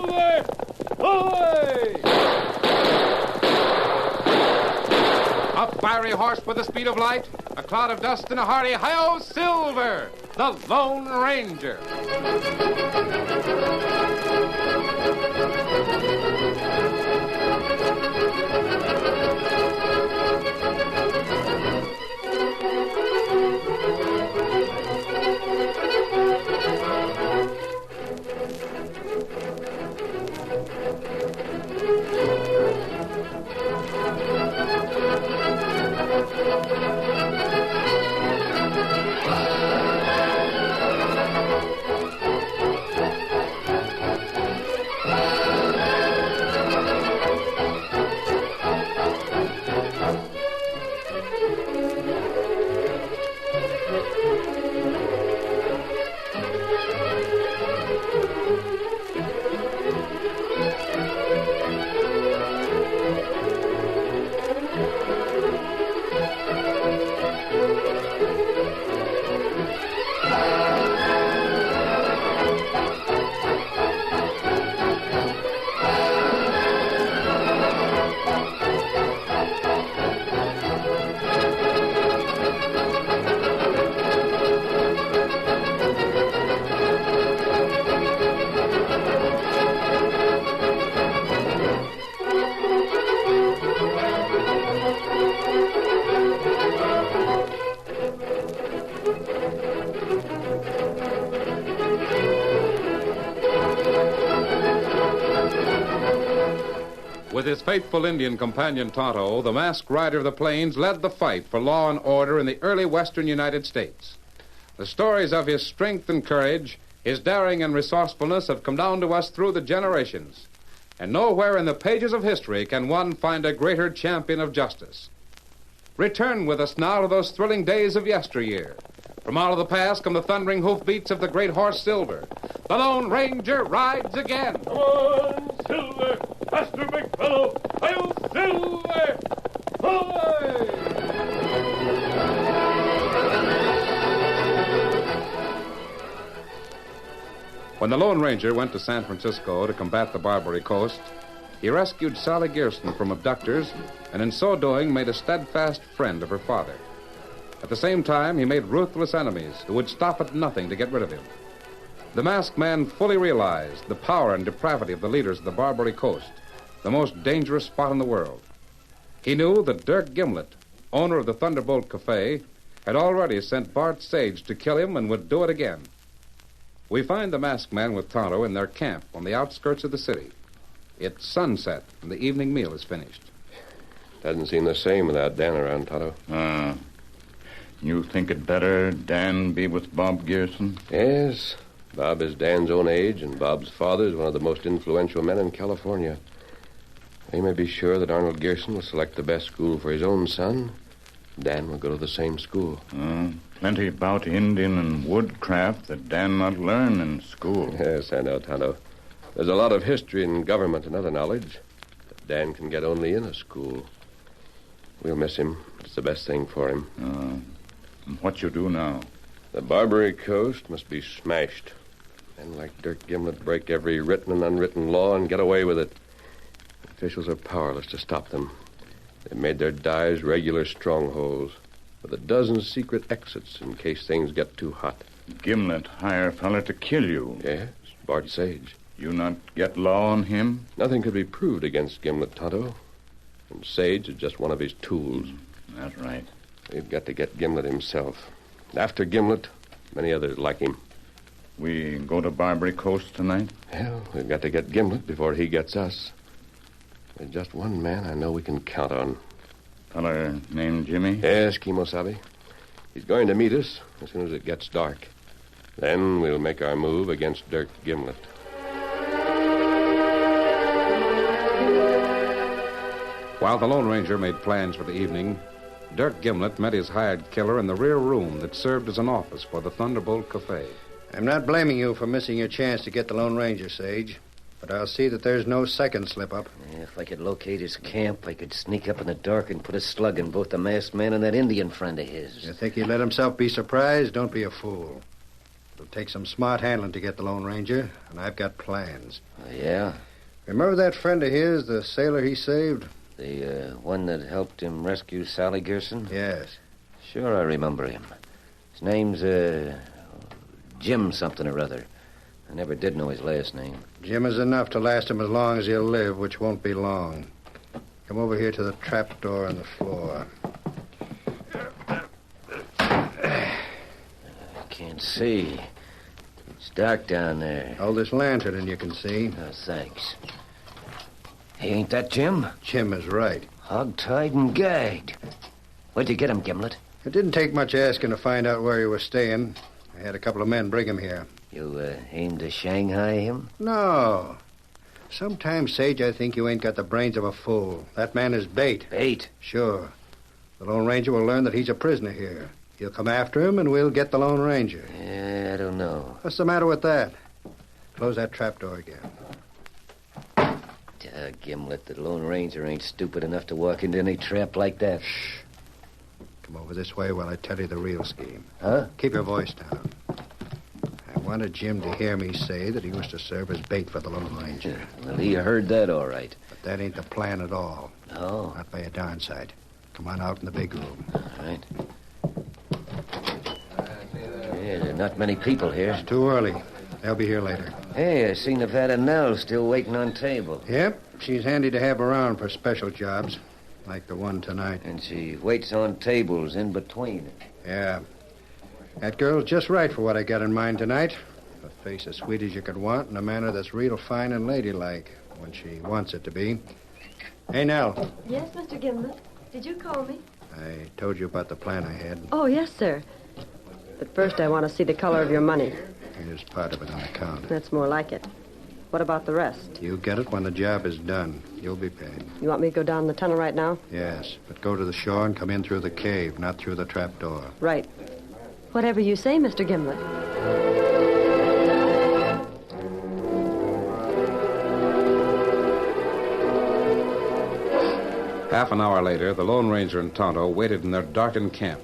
Silver! Away! A fiery horse with the speed of light, a cloud of dust, and a hearty hi-yo, Silver, the Lone Ranger. With his faithful Indian companion Tonto, the masked rider of the plains led the fight for law and order in the early western United States. The stories of his strength and courage, his daring and resourcefulness have come down to us through the generations. And nowhere in the pages of history can one find a greater champion of justice. Return with us now to those thrilling days of yesteryear. From out of the past come the thundering hoofbeats of the great horse Silver. The Lone Ranger rides again. Come on, Silver! Faster, big fellow! I'll Silver! Away! When the Lone Ranger went to San Francisco to combat the Barbary Coast, he rescued Sally Gerson from abductors and in so doing made a steadfast friend of her father. At the same time, he made ruthless enemies who would stop at nothing to get rid of him. The masked man fully realized the power and depravity of the leaders of the Barbary Coast, the most dangerous spot in the world. He knew that Dirk Gimlet, owner of the Thunderbolt Cafe, had already sent Bart Sage to kill him and would do it again. We find the masked man with Tonto in their camp on the outskirts of the city. It's sunset, and the evening meal is finished. Doesn't seem the same without Dan around, Tonto. You think it better Dan be with Bob Gerson? Yes. Bob is Dan's own age, and Bob's father is one of the most influential men in California. They may be sure that Arnold Gerson will select the best school for his own son. Dan will go to the same school. Plenty about Indian and woodcraft that Dan not learn in school. Yes, I know, Tonto. There's a lot of history and government and other knowledge that Dan can get only in a school. We'll miss him. It's the best thing for him. What you do now? The Barbary Coast must be smashed. Men like Dirk Gimlet break every written and unwritten law and get away with it. Officials are powerless to stop them. They've made their dives regular strongholds with a dozen secret exits in case things get too hot. Gimlet hire a fella to kill you. Yes, Bart Sage. You not get law on him? Nothing could be proved against Gimlet, Tonto. And Sage is just one of his tools. That's right. We've got to get Gimlet himself. After Gimlet, many others like him. We go to Barbary Coast tonight? Well, we've got to get Gimlet before he gets us. There's just one man I know we can count on. Feller named Jimmy? Yes, Kimosabe. He's going to meet us as soon as it gets dark. Then we'll make our move against Dirk Gimlet. While the Lone Ranger made plans for the evening, Dirk Gimlet met his hired killer in the rear room that served as an office for the Thunderbolt Cafe. I'm not blaming you for missing your chance to get the Lone Ranger, Sage. But I'll see that there's no second slip-up. If I could locate his camp, I could sneak up in the dark and put a slug in both the masked man and that Indian friend of his. You think he'd let himself be surprised? Don't be a fool. It'll take some smart handling to get the Lone Ranger, and I've got plans. Yeah? Remember that friend of his, the sailor he saved? The one that helped him rescue Sally Gerson? Yes. Sure, I remember him. His name's, Jim something or other. I never did know his last name. Jim is enough to last him as long as he'll live, which won't be long. Come over here to the trapdoor in the floor. I can't see. It's dark down there. Hold this lantern and you can see. Oh, thanks. Hey, ain't that Jim? Jim is right. Hog-tied and gagged. Where'd you get him, Gimlet? It didn't take much asking to find out where he was staying. I had a couple of men bring him here. You, aimed to Shanghai him? No. Sometimes, Sage, I think you ain't got the brains of a fool. That man is bait. Bait? Sure. The Lone Ranger will learn that he's a prisoner here. He'll come after him, and we'll get the Lone Ranger. Yeah, I don't know. What's the matter with that? Close that trapdoor again. Gimlet, the Lone Ranger ain't stupid enough to walk into any trap like that. Shh. Come over this way while I tell you the real scheme. Huh? Keep your voice down. I wanted Jim to hear me say that he was to serve as bait for the Lone Ranger. Well, he heard that all right. But that ain't the plan at all. No? Not by a darn sight. Come on out in the big room. All right. Yeah, there are not many people here. It's too early. They'll be here later. Hey, I seen Nevada Nell still waiting on table. Yep, she's handy to have around for special jobs, like the one tonight. And she waits on tables in between. Yeah. That girl's just right for what I got in mind tonight. A face as sweet as you could want and a manner that's real fine and ladylike when she wants it to be. Hey, Nell. Yes, Mr. Gimlet. Did you call me? I told you about the plan I had. Oh, yes, sir. But first I want to see the color of your money. Here's part of it on account. That's more like it. What about the rest? You get it when the job is done. You'll be paid. You want me to go down the tunnel right now? Yes, but go to the shore and come in through the cave, not through the trapdoor. Right. Whatever you say, Mr. Gimlet. Half an hour later, the Lone Ranger and Tonto waited in their darkened camp.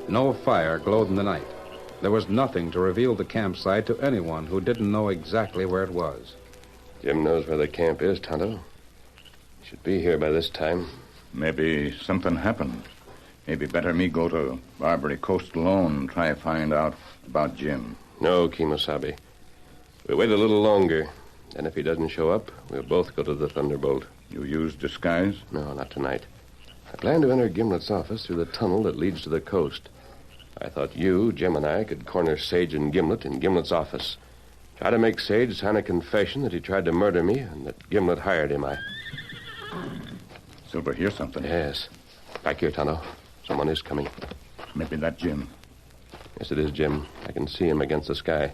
No fire glowed in the night. There was nothing to reveal the campsite to anyone who didn't know exactly where it was. Jim knows where the camp is, Tonto. He should be here by this time. Maybe something happened. Maybe better me go to Barbary Coast alone and try to find out about Jim. No, Kimosabe. We'll wait a little longer. And if he doesn't show up, we'll both go to the Thunderbolt. You use disguise? No, not tonight. I plan to enter Gimlet's office through the tunnel that leads to the coast. I thought you, Jim, and I could corner Sage and Gimlet in Gimlet's office. Try to make Sage sign a confession that he tried to murder me and that Gimlet hired him. Silver, hear something. Yes. Back here, Tonto. Someone is coming. Maybe that Jim. Yes, it is Jim. I can see him against the sky.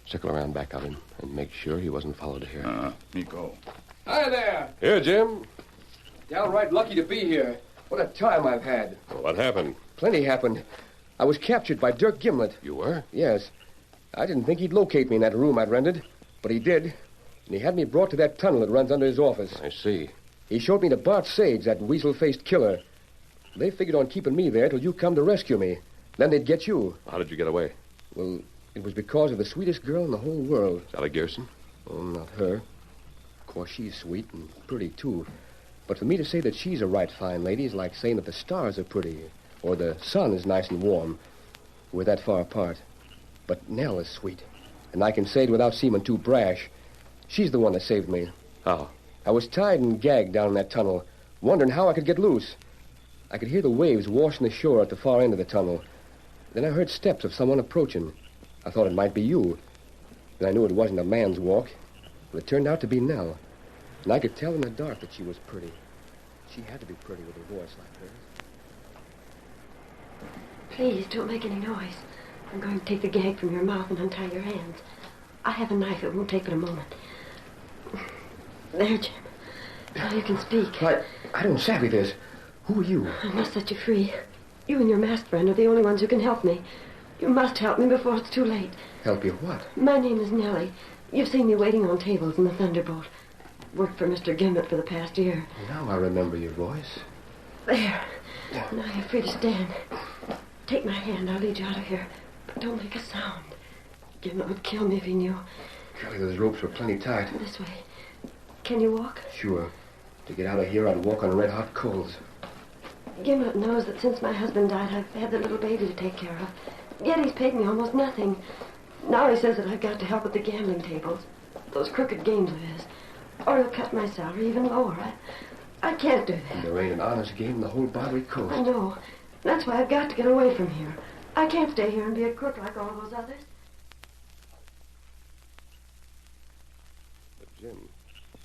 Circle around back of him and make sure he wasn't followed here. Me go. Hi there. Here, Jim. Downright lucky to be here. What a time I've had. Well, what happened? Plenty happened. I was captured by Dirk Gimlet. You were? Yes. I didn't think he'd locate me in that room I'd rented, but he did. And he had me brought to that tunnel that runs under his office. I see. He showed me to Bart Sage, that weasel-faced killer. They figured on keeping me there till you come to rescue me. Then they'd get you. How did you get away? Well, it was because of the sweetest girl in the whole world. Sally Gerson? Oh, not her. Of course, she's sweet and pretty, too. But for me to say that she's a right fine lady is like saying that the stars are pretty or the sun is nice and warm. We're that far apart. But Nell is sweet, and I can say it without seeming too brash. She's the one that saved me. How? I was tied and gagged down in that tunnel, wondering how I could get loose. I could hear the waves washing the shore at the far end of the tunnel. Then I heard steps of someone approaching. I thought it might be you. And I knew it wasn't a man's walk. But it turned out to be Nell. And I could tell in the dark that she was pretty. She had to be pretty with a voice like hers. Please, don't make any noise. I'm going to take the gag from your mouth and untie your hands. I have a knife. It won't take but a moment. There, Jim. Now you can speak. I don't savvy this. Who are you? I must set you free. You and your masked friend are the only ones who can help me. You must help me before it's too late. Help you what? My name is Nellie. You've seen me waiting on tables in the Thunderbolt. Worked for Mr. Gimlet for the past year. Now I remember your voice. There. Now you're free to stand. Take my hand. I'll lead you out of here. But don't make a sound. Gimlet would kill me if he knew. Golly, those ropes were plenty tight. This way. Can you walk? Sure. To get out of here, I'd walk on red-hot coals. Gimlet knows that since my husband died, I've had the little baby to take care of. Yet he's paid me almost nothing. Now he says that I've got to help with the gambling tables. Those crooked games of his. Or he'll cut my salary even lower. I can't do that. There ain't an honest game in the whole Barbary Coast. I know. That's why I've got to get away from here. I can't stay here and be a crook like all those others. But, Jim,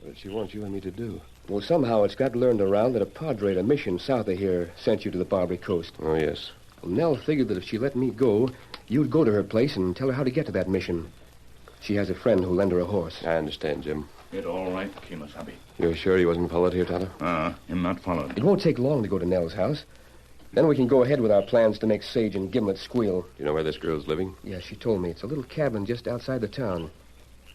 what did she want you and me to do? Well, somehow it's got learned around that a padre at a mission south of here sent you to the Barbary Coast. Oh, yes. Well, Nell figured that if she let me go, you'd go to her place and tell her how to get to that mission. She has a friend who'll lend her a horse. I understand, Jim. It all right, Kimasabi. You're sure he wasn't followed here, Tonto? Him not followed. It won't take long to go to Nell's house. Then we can go ahead with our plans to make Sage and Gimlet squeal. Do you know where this girl's living? Yeah, she told me. It's a little cabin just outside the town.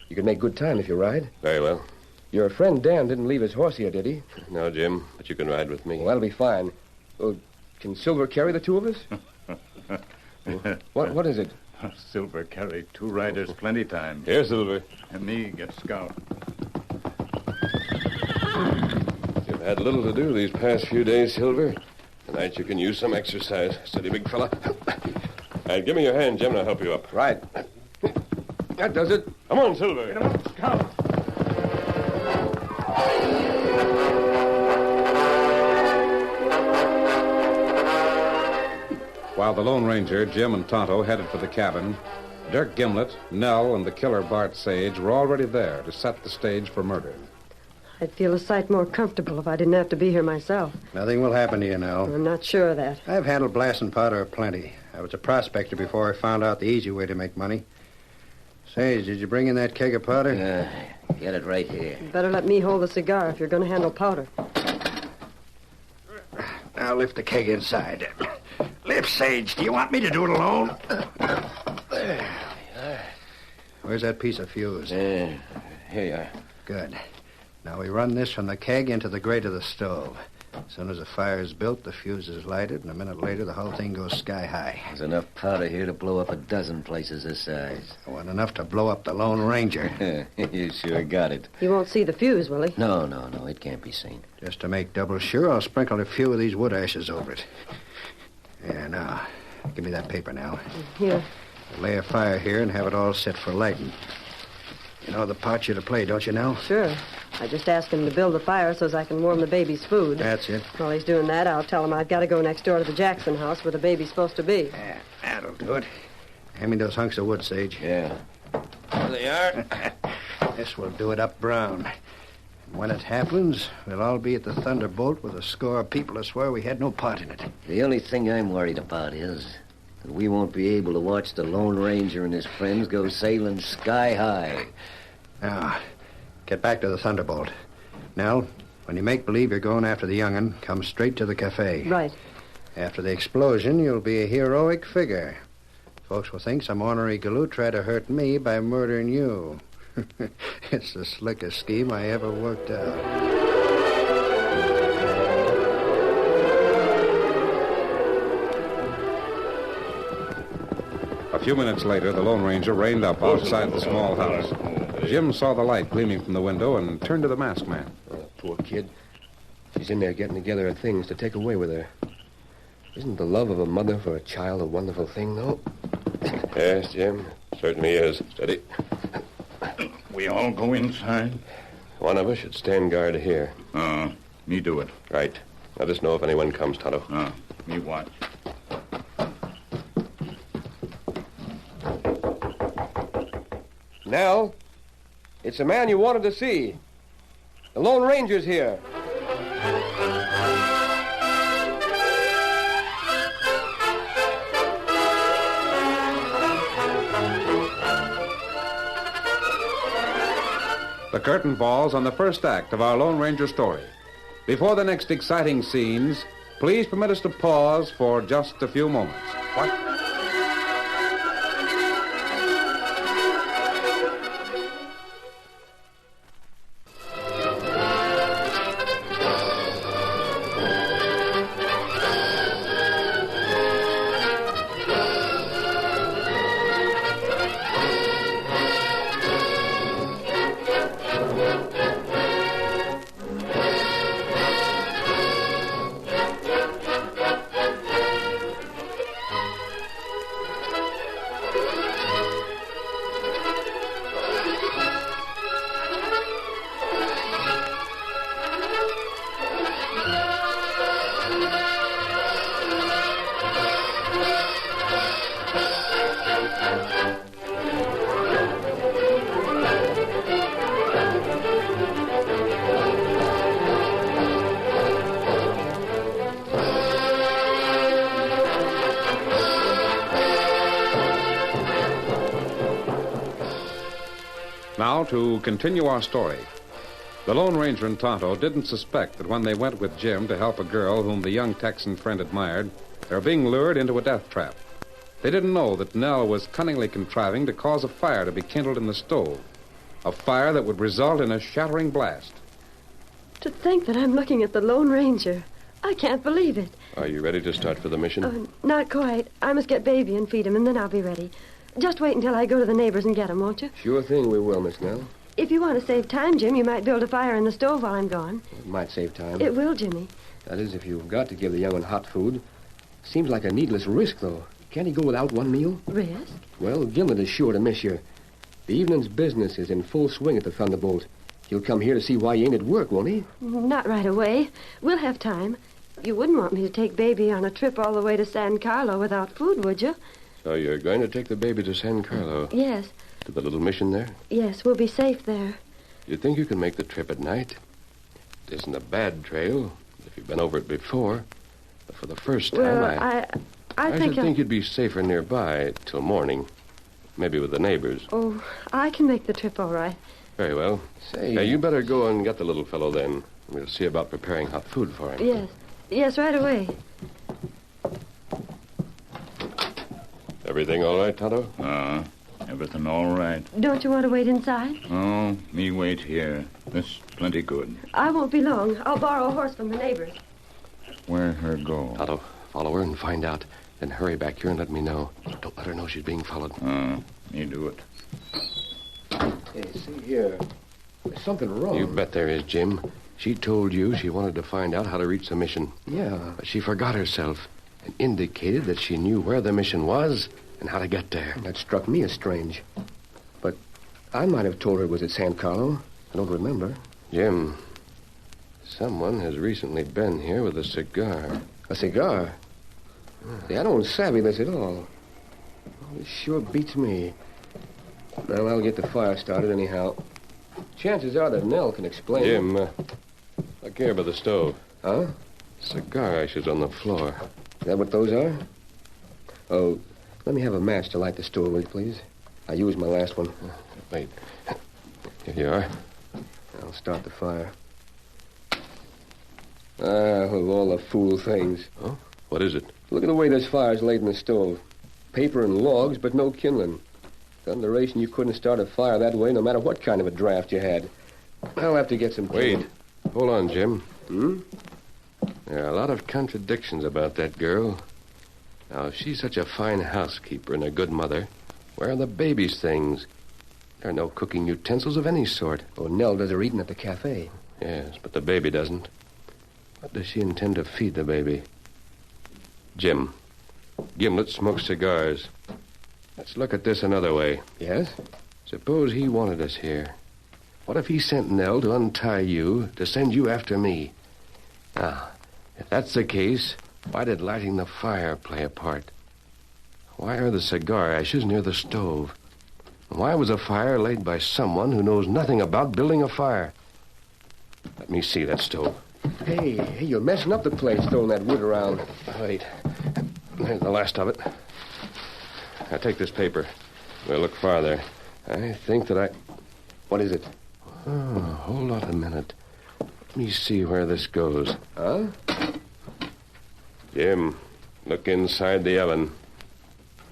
You can make good time if you ride. Very well. Your friend Dan didn't leave his horse here, did he? No, Jim, but you can ride with me. Well, that'll be fine. Oh, can Silver carry the two of us? What is it? Silver carry 2 riders plenty time. Here, Silver. And me get scout. You've had little to do these past few days, Silver. Tonight you can use some exercise. Steady, big fella. All right, give me your hand, Jim, and I'll help you up. Right. That does it. Come on, Silver. Get him up, scout. While the Lone Ranger, Jim, and Tonto headed for the cabin, Dirk Gimlet, Nell, and the killer Bart Sage were already there to set the stage for murder. I'd feel a sight more comfortable if I didn't have to be here myself. Nothing will happen to you, Nell. I'm not sure of that. I've handled blasting powder aplenty. I was a prospector before I found out the easy way to make money. Sage, did you bring in that keg of powder? Get it right here. You better let me hold the cigar if you're going to handle powder. Now lift the keg inside. Lift, Sage. Do you want me to do it alone? There. Where's that piece of fuse? Here you are. Good. Now we run this from the keg into the grate of the stove. As soon as the fire is built, the fuse is lighted, and a minute later, the whole thing goes sky high. There's enough powder here to blow up a dozen places this size. I want enough to blow up the Lone Ranger. You sure got it. He won't see the fuse, will he? No, it can't be seen. Just to make double sure, I'll sprinkle a few of these wood ashes over it. Yeah, now, give me that paper now. Here. Lay a fire here and have it all set for lighting. You know the part you're to play, don't you, Nell? Sure. I just asked him to build a fire so as I can warm the baby's food. That's it. While he's doing that, I'll tell him I've got to go next door to the Jackson house where the baby's supposed to be. Yeah, that'll do it. Hand me those hunks of wood, Sage. Yeah. There they are. This will do it up brown. And when it happens, we'll all be at the Thunderbolt with a score of people to swear we had no part in it. The only thing I'm worried about is that we won't be able to watch the Lone Ranger and his friends go sailing sky high. Now, get back to the Thunderbolt. Nell, when you make believe you're going after the young'un, come straight to the cafe. Right. After the explosion, you'll be a heroic figure. Folks will think some ornery galoot tried to hurt me by murdering you. It's the slickest scheme I ever worked out. A few minutes later, the Lone Ranger reined up outside the small house. Jim saw the light gleaming from the window and turned to the masked man. Oh, poor kid. She's in there getting together her things to take away with her. Isn't the love of a mother for a child a wonderful thing, though? Yes, Jim. Certainly is. Steady. We all go inside? One of us should stand guard here. Me do it. Right. Let us know if anyone comes, Tonto. Me watch. Nell, it's a man you wanted to see. The Lone Ranger's here. The curtain falls on the first act of our Lone Ranger story. Before the next exciting scenes, please permit us to pause for just a few moments. What? now to continue our story. The Lone Ranger and Tonto didn't suspect that when they went with Jim to help a girl whom the young Texan friend admired, they were being lured into a death trap. They didn't know that Nell was cunningly contriving to cause a fire to be kindled in the stove, a fire that would result in a shattering blast. To think that I'm looking at the Lone Ranger. I can't believe it. Are you ready to start for the mission? Not quite. I must get Baby and feed him, and then I'll be ready. Just wait until I go to the neighbors and get him, won't you? Sure thing we will, Miss Nell. If you want to save time, Jim, you might build a fire in the stove while I'm gone. It might save time. It will, Jimmy. That is, if you've got to give the young one hot food. Seems like a needless risk, though. Can't he go without one meal? Risk? Well, Gimlet is sure to miss you. The evening's business is in full swing at the Thunderbolt. He'll come here to see why you ain't at work, won't he? Not right away. We'll have time. You wouldn't want me to take Baby on a trip all the way to San Carlo without food, would you? So you're going to take the baby to San Carlo? Yes. To the little mission there? Yes, we'll be safe there. You think you can make the trip at night? It isn't a bad trail, if you've been over it before. But for the first time, Well, I should think you'd be safer nearby till morning. Maybe with the neighbors. Oh, I can make the trip all right. Very well. Say... Now, you better go and get the little fellow then. We'll see about preparing hot food for him. Yes. Yes, right away. Everything all right, Tonto? Everything all right. Don't you want to wait inside? Oh, me wait here. This plenty good. I won't be long. I'll borrow a horse from the neighbors. Where her go? Tonto, follow her and find out. Then hurry back here and let me know. Don't let her know she's being followed. Me do it. Hey, see here. There's something wrong. You bet there is, Jim. She told you she wanted to find out how to reach the mission. Yeah. But she forgot herself and indicated that she knew where the mission was and how to get there. That struck me as strange. But I might have told her it was at San Carlo. I don't remember. Jim, someone has recently been here with a cigar. A cigar? See, I don't savvy this at all. Oh, this sure beats me. Well, I'll get the fire started anyhow. Chances are that Nell can explain. Jim, look here by the stove. Huh? Cigar ashes on the floor. Is that what those are? Oh, let me have a match to light the stove, will you, please? I used my last one. Wait. Here you are. I'll start the fire. Of all the fool things. Oh? What is it? Look at the way this fire's laid in the stove. Paper and logs, but no kindling. Thunderation, you couldn't start a fire that way no matter what kind of a draft you had. I'll have to get some... Wait. Hold on, Jim. Hmm? There are a lot of contradictions about that girl. Now, if she's such a fine housekeeper and a good mother, where are the baby's things? There are no cooking utensils of any sort. Oh, Nell does her eating at the cafe. Yes, but the baby doesn't. What does she intend to feed the baby? Jim, Gimlet smokes cigars. Let's look at this another way. Yes? Suppose he wanted us here. What if he sent Nell to untie you, to send you after me? Now, if that's the case, why did lighting the fire play a part? Why are the cigar ashes near the stove? And why was a fire laid by someone who knows nothing about building a fire? Let me see that stove. Hey, you're messing up the place throwing that wood around. Wait. There's the last of it. Now, take this paper. We'll look farther. I think that I... What is it? Oh, hold on a minute. Let me see where this goes. Huh? Jim, look inside the oven.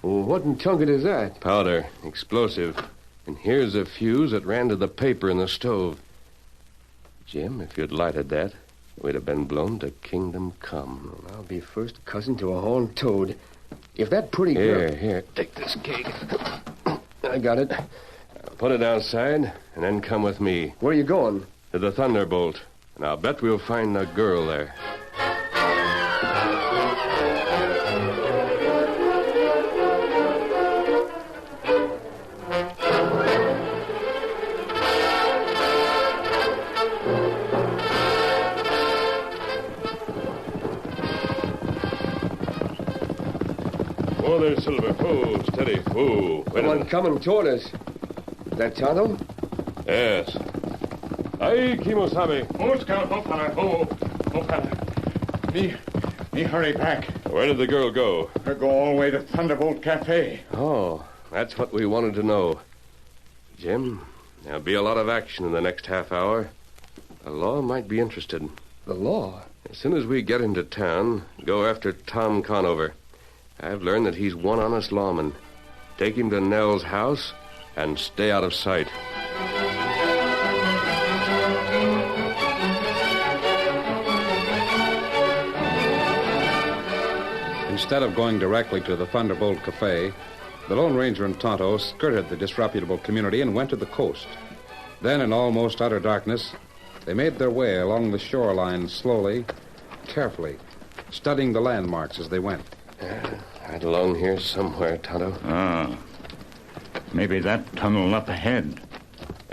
Well, what in tunket is that? Powder, explosive. And here's a fuse that ran to the paper in the stove. Jim, if you'd lighted that, we'd have been blown to kingdom come. Well, I'll be first cousin to a horned toad. If that pretty girl... Here, take this cake. I got it. Put it outside, and then come with me. Where are you going? To the Thunderbolt. And I'll bet we'll find the girl there. Oh, there's Silver. Oh, steady. Oh, wait a Someone minute. coming toward us. Is that Tonto? Yes. Aye, Kimosabe. Oh, Scout, oh, fella. Oh, fella. Me hurry back. Where did the girl go? Her go all the way to Thunderbolt Cafe. Oh, that's what we wanted to know. Jim, There'll be a lot of action in the next half hour. The law might be interested. The law? As soon as we get into town, go after Tom Conover. I've learned that he's one honest lawman. Take him to Nell's house and stay out of sight. Instead of going directly to the Thunderbolt Cafe, the Lone Ranger and Tonto skirted the disreputable community and went to the coast. Then, in almost utter darkness, they made their way along the shoreline slowly, carefully, studying the landmarks as they went. Right along here somewhere, Tonto. Ah. Maybe that tunnel up ahead.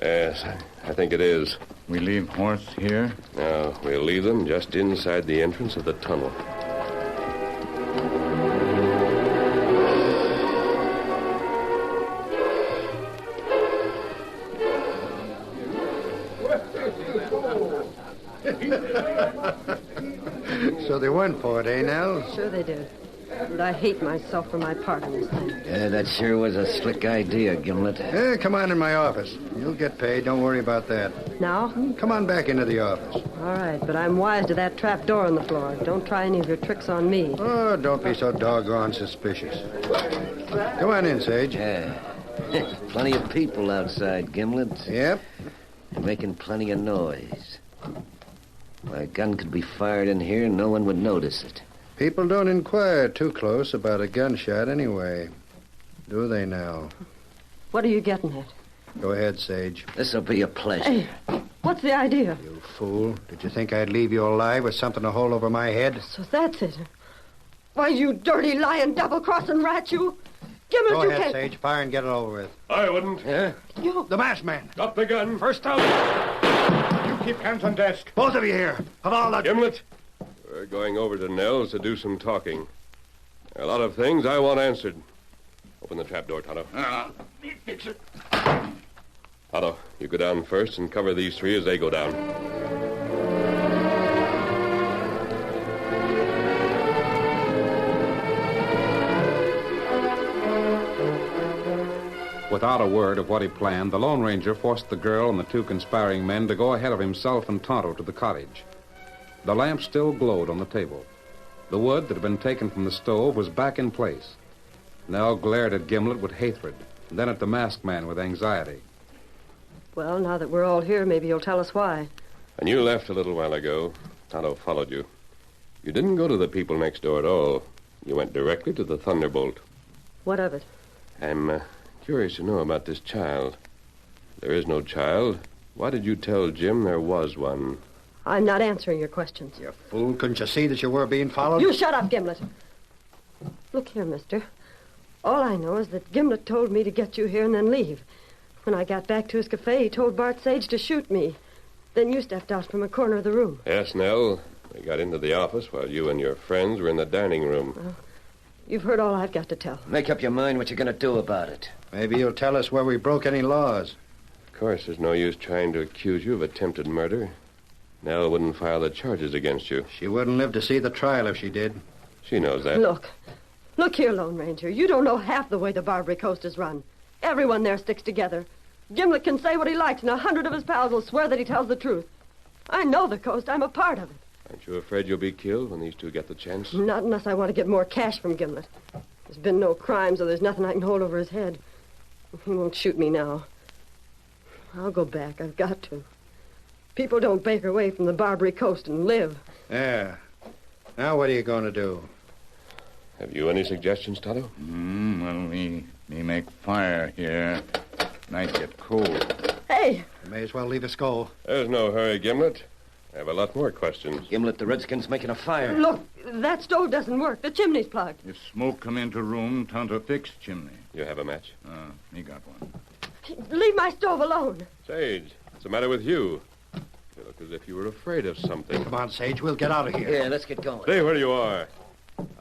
Yes, I think it is. We leave horse here? No, we'll leave them just inside the entrance of the tunnel. So they went for it, eh, Nell? Sure they did. And I hate myself for my part in this thing. Yeah, that sure was a slick idea, Gimlet. Come on in my office. You'll get paid. Don't worry about that. Now? Come on back into the office. All right, but I'm wise to that trap door on the floor. Don't try any of your tricks on me. Oh, don't be so doggone suspicious. Come on in, Sage. Yeah. Plenty of people outside, Gimlet. Yep. They're making plenty of noise. My gun could be fired in here and no one would notice it. People don't inquire too close about a gunshot anyway. Do they now? What are you getting at? Go ahead, Sage. This'll be a pleasure. Hey, what's the idea? You fool. Did you think I'd leave you alive with something to hold over my head? So that's it. Why, you dirty, lying, double-crossing rat, you. Gimlet, Go you ahead, can't... Sage. Fire and get it over with. I wouldn't. Yeah? You... The masked man. Drop the gun. First out. You keep hands on desk. Both of you here. Of all the... Gimlet, we're going over to Nell's to do some talking. There are a lot of things I want answered. Open the trapdoor, Tonto. Fix it. Tonto, you go down first and cover these three as they go down. Without a word of what he planned, the Lone Ranger forced the girl and the two conspiring men to go ahead of himself and Tonto to the cottage. The lamp still glowed on the table. The wood that had been taken from the stove was back in place. Nell glared at Gimlet with hatred, and then at the masked man with anxiety. Well, now that we're all here, maybe you'll tell us why. When you left a little while ago, Tonto followed you. You didn't go to the people next door at all. You went directly to the Thunderbolt. What of it? I'm curious to know about this child. There is no child. Why did you tell Jim there was one? I'm not answering your questions. You fool. Couldn't you see that you were being followed? You shut up, Gimlet. Look here, mister. All I know is that Gimlet told me to get you here and then leave. When I got back to his cafe, he told Bart Sage to shoot me. Then you stepped out from a corner of the room. Yes, Nell. We got into the office while you and your friends were in the dining room. You've heard all I've got to tell. Make up your mind what you're going to do about it. Maybe you'll tell us where we broke any laws. Of course, there's no use trying to accuse you of attempted murder. Nell wouldn't file the charges against you. She wouldn't live to see the trial if she did. She knows that. Look here, Lone Ranger. You don't know half the way the Barbary Coast is run. Everyone there sticks together. Gimlet can say what he likes, and 100 of his pals will swear that he tells the truth. I know the coast. I'm a part of it. Aren't you afraid you'll be killed when these two get the chance? Not unless I want to get more cash from Gimlet. There's been no crime, so there's nothing I can hold over his head. He won't shoot me now. I'll go back. I've got to. People don't break away from the Barbary Coast and live. Yeah. Now what are you going to do? Have you any suggestions, Tonto? Well, we make fire here. Night get cold. Hey! You may as well leave us go. There's no hurry, Gimlet. I have a lot more questions. Gimlet, the Redskins making a fire. Look, that stove doesn't work. The chimney's plugged. If smoke come into room, Tonto fix chimney. You have a match? He got one. Leave my stove alone. Sage, what's the matter with you? You look as if you were afraid of something. Come on, Sage. We'll get out of here. Yeah, let's get going. Stay where you are.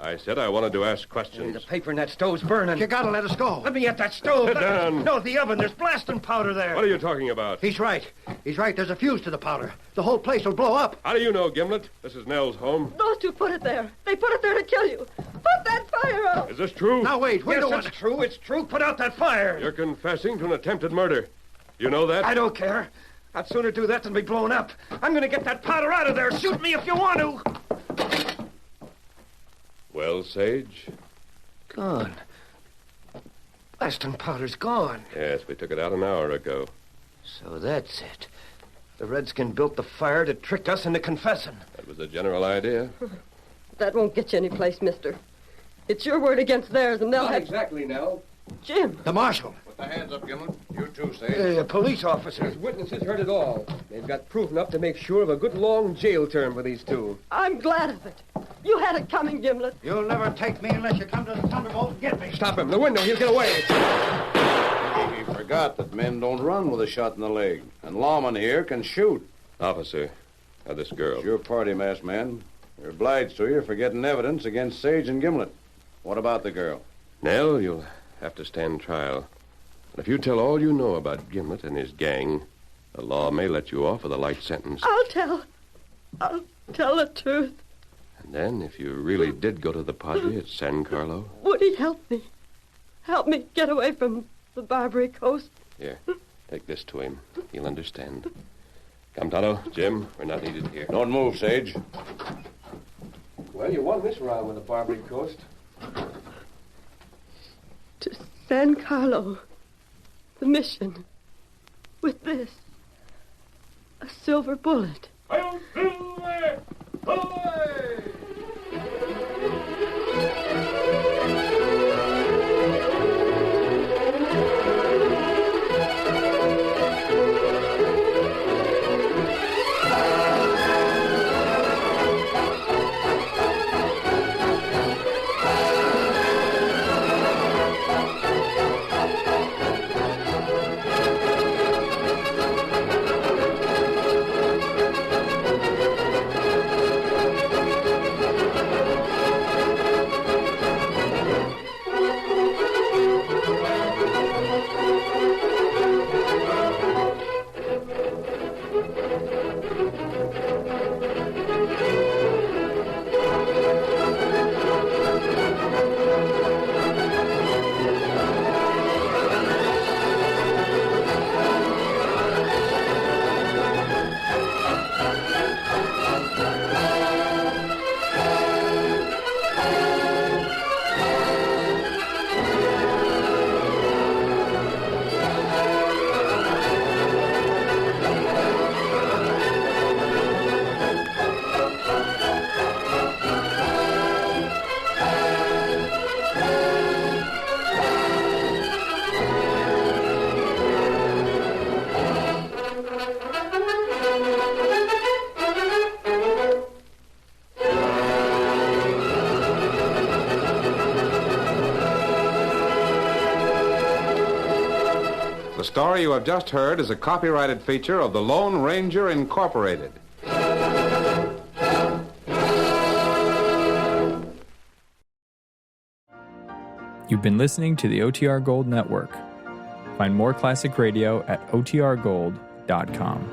I said I wanted to ask questions. The paper in that stove's burning. You gotta let us go. Let me at that stove. Sit down. No, the oven. There's blasting powder there. What are you talking about? He's right. He's right. There's a fuse to the powder. The whole place will blow up. How do you know, Gimlet? This is Nell's home. Those two put it there. They put it there to kill you. Put that fire out. Is this true? Now, wait. Wait Yes, a minute. that's true. It's true. Put out that fire. You're confessing to an attempted murder. You know that? I don't care. I'd sooner do that than be blown up. I'm going to get that powder out of there. Shoot me if you want to. Well, Sage? Gone. Blasting powder's gone. Yes, we took it out an hour ago. So that's it. The redskin built the fire to trick us into confessing. That was the general idea. That won't get you any place, mister. It's your word against theirs, and they'll Not have... exactly, Nell. Jim. The marshal. Put the hands up, Gimlet. You too, Sage. A police officer. These witnesses heard it all. They've got proof enough to make sure of a good long jail term for these two. I'm glad of it. You had it coming, Gimlet. You'll never take me unless you come to the Thunderbolt and get me. Stop him. The window. He'll get away. He forgot that men don't run with a shot in the leg, and lawmen here can shoot. Officer, this girl. It's your party, masked man. We're obliged to you for getting evidence against Sage and Gimlet. What about the girl? Nell, you'll have to stand trial. And if you tell all you know about Gimlet and his gang, the law may let you off with a light sentence. I'll tell the truth. And then, if you really did go to the Padre at San Carlo... Would he help me? Help me get away from the Barbary Coast? Here, take this to him. He'll understand. Come, Tonto. Jim, we're not needed here. Don't move, Sage. Well, you won this round with the Barbary Coast. To San Carlo. The mission. With this. A silver bullet. The story you have just heard is a copyrighted feature of the Lone Ranger Incorporated. You've been listening to the OTR Gold Network. Find more classic radio at otrgold.com.